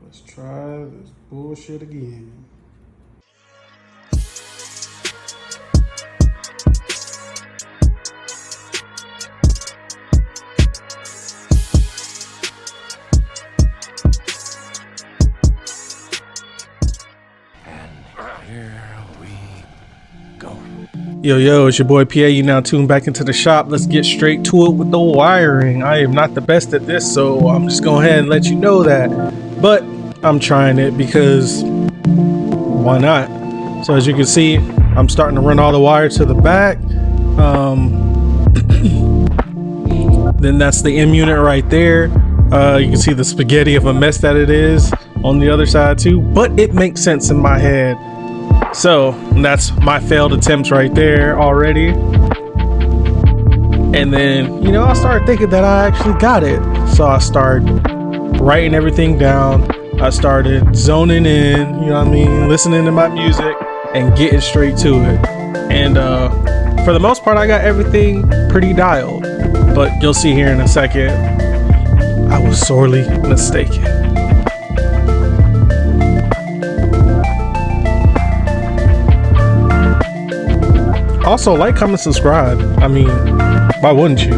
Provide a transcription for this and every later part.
Let's try this bullshit again. Yo, it's your boy PA. You now tuned back into the shop. Let's get straight to it with the wiring. I am not the best at this, so I'm just going ahead and let you know that. But I'm trying it because why not? So as you can see, I'm starting to run all the wire to the back. Then that's the M-unit right there. You can see the spaghetti of a mess that it is on the other side too, but it makes sense in my head. So that's my failed attempts right there already. And then, I started thinking that I actually got it. So I started writing everything down. I started zoning in, listening to my music and getting straight to it. And for the most part, I got everything pretty dialed. But you'll see here in a second, I was sorely mistaken. Also, like, comment, subscribe. I mean, why wouldn't you?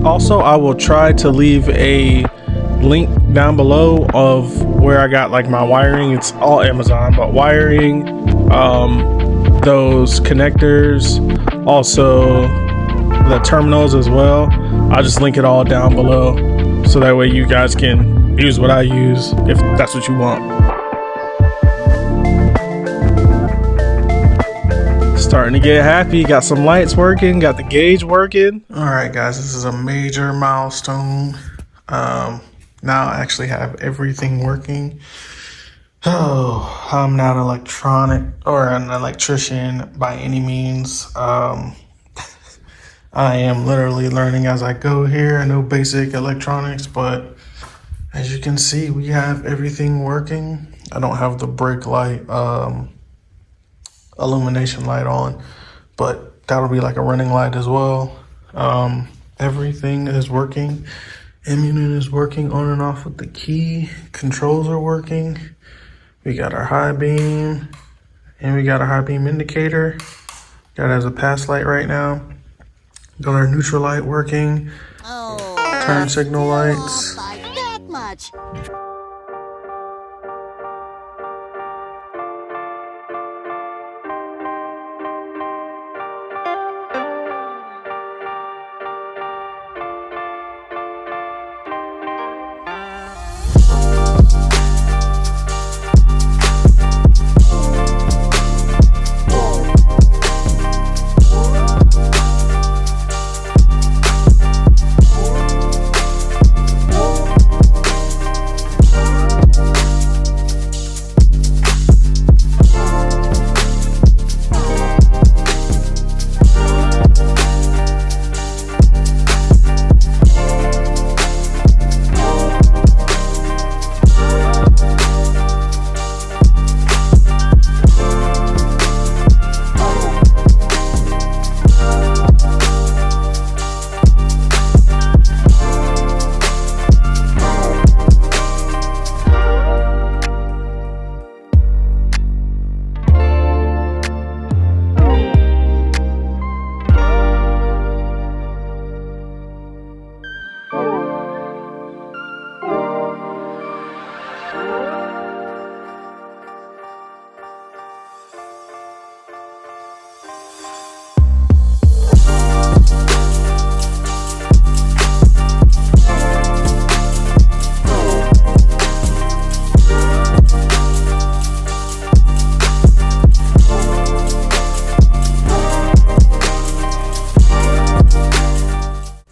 Also, I will try to leave a link down below of where I got like my wiring. It's all Amazon, but wiring, those connectors, also the terminals as well. I'll just link it all down below so that way you guys can use what I use if that's what you want. Starting to get happy. Got some lights working, got the gauge working. All right guys, this is a major milestone. Now I actually have everything working. Oh, I'm not an electronic or an electrician by any means. I am literally learning as I go here. I know basic electronics, but as you can see, we have everything working. I don't have the brake light, illumination light on, but that'll be like a running light as well. Everything is working. M-unit is working on and off with the key. Controls are working. We got our high beam, and we got a high beam indicator. Got it as a pass light right now. Got our neutral light working. Turn signal lights. Like that much.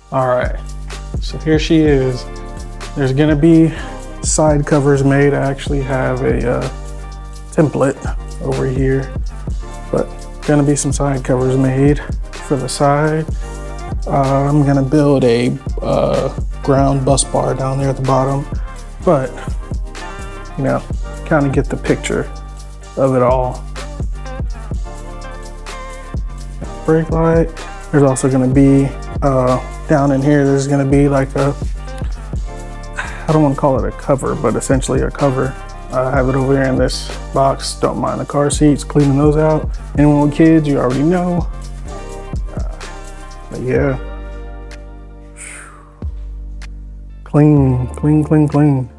All right, so here she is. There's gonna be side covers made. I actually have a template over here, but gonna be some side covers made for the side. I'm gonna build a ground bus bar down there at the bottom, but you know, kind of get the picture of it all. Brake light. There's also going to be down in here, there's going to be like a, I don't want to call it a cover, but essentially a cover. I have it over there in this box. Don't mind the car seats, cleaning those out. Anyone with kids, you already know. But yeah, clean, clean, clean, clean.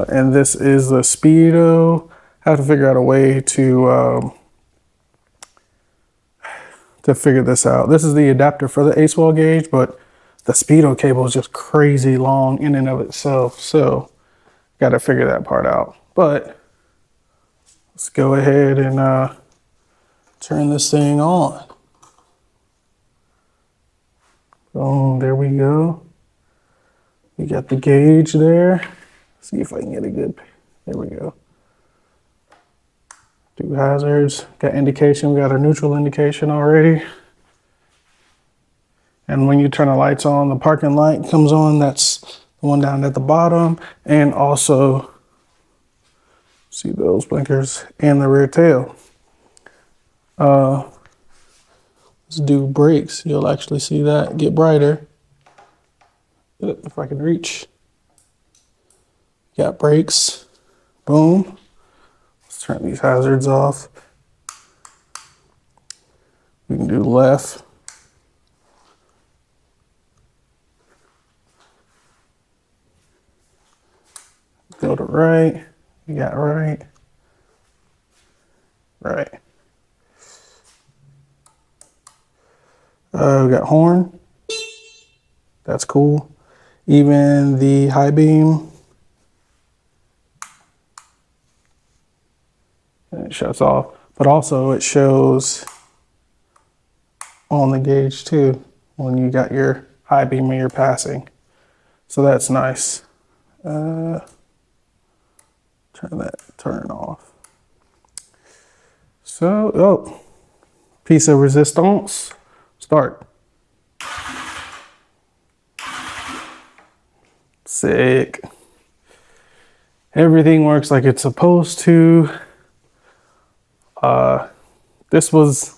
And this is the Speedo. I have to figure out a way to figure this out. This is the adapter for the ACE well gauge, but the Speedo cable is just crazy long in and of itself. So got to figure that part out. But let's go ahead and turn this thing on. Boom, there we go. We got the gauge there. See if I can get a good, there we go. Do hazards, got indication, we got our neutral indication already. And when you turn the lights on, the parking light comes on, that's the one down at the bottom. And also, see those blinkers and the rear tail. Let's do brakes, you'll actually see that get brighter. If I can reach. Got brakes, boom. Let's turn these hazards off. We can do left. Go to right, you got right, right. We got horn, that's cool. Even the high beam, and it shuts off, but also it shows on the gauge too when you got your high beam and you're passing. So that's nice. Turn off. So, oh, piece of resistance, start. Sick. Everything works like it's supposed to. This was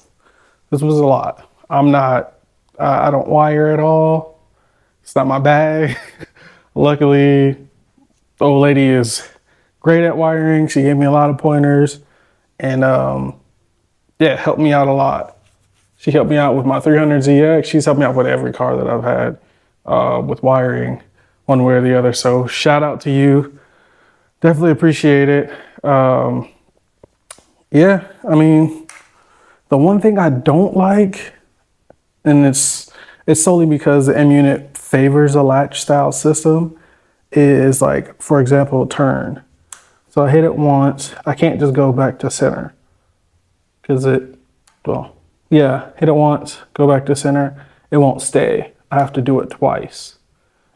a lot. I don't wire at all. It's not my bag. Luckily, the old lady is great at wiring. She gave me a lot of pointers and yeah, helped me out a lot. She helped me out with my 300ZX. She's helped me out with every car that I've had with wiring one way or the other. So shout out to you. Definitely appreciate it. Yeah, I mean, the one thing I don't like, and it's solely because the M-unit favors a latch style system, is like, for example, turn. So I hit it once, I can't just go back to center. Because hit it once, go back to center, it won't stay. I have to do it twice.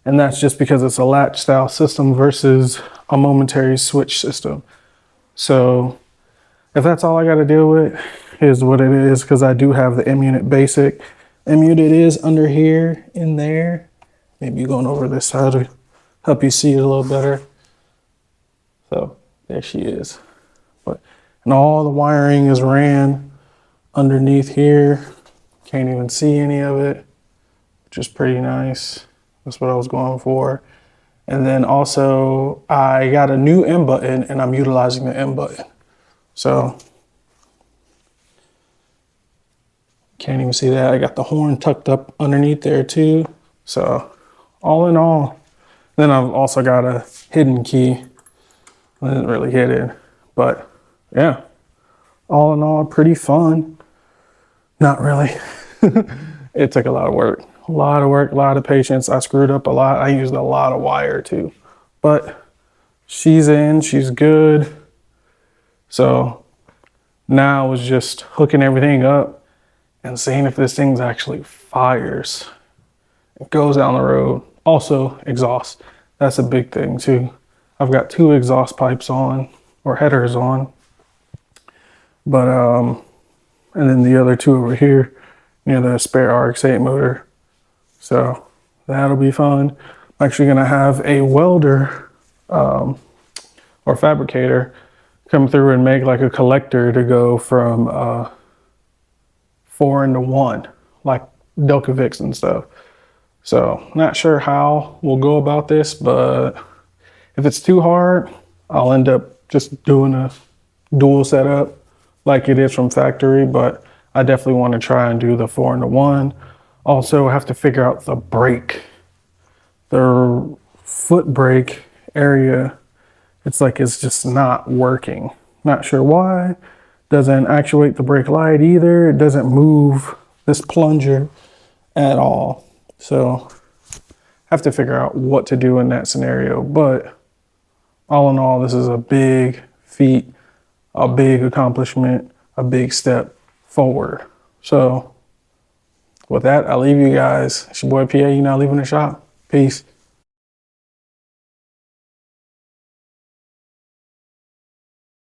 And that's just because it's a latch style system versus a momentary switch system. So if that's all I got to deal with, is what it is, because I do have the M-unit basic. M-unit is under here, in there. Maybe going over this side to help you see it a little better. So there she is. And all the wiring is ran underneath here. Can't even see any of it, which is pretty nice. That's what I was going for. And then also I got a new M button and I'm utilizing the M button. So can't even see that. I got the horn tucked up underneath there too. So all in all, then I've also got a hidden key. It isn't really hidden, but yeah, all in all, pretty fun. Not really. It took a lot of work, a lot of patience. I screwed up a lot. I used a lot of wire too, but she's in, she's good. So now it was just hooking everything up and seeing if this thing's actually fires. It goes down the road. Also exhaust. That's a big thing too. I've got 2 exhaust pipes on, or headers on. But, and then the other 2 over here near the spare RX-8 motor. So That'll be fun. I'm actually gonna have a welder or fabricator come through and make like a collector to go from 4 into 1, like Delcovix and stuff. So not sure how we'll go about this, but if it's too hard, I'll end up just doing a dual setup like it is from factory, but I definitely want to try and do the 4 into 1. Also, I have to figure out the brake. The foot brake area, it's just not working. Not sure why. Doesn't actuate the brake light either. It doesn't move this plunger at all. So have to figure out what to do in that scenario. But all in all, this is a big feat, a big accomplishment, a big step forward. So with that, I'll leave you guys. It's your boy PA, you now leaving the shop. Peace.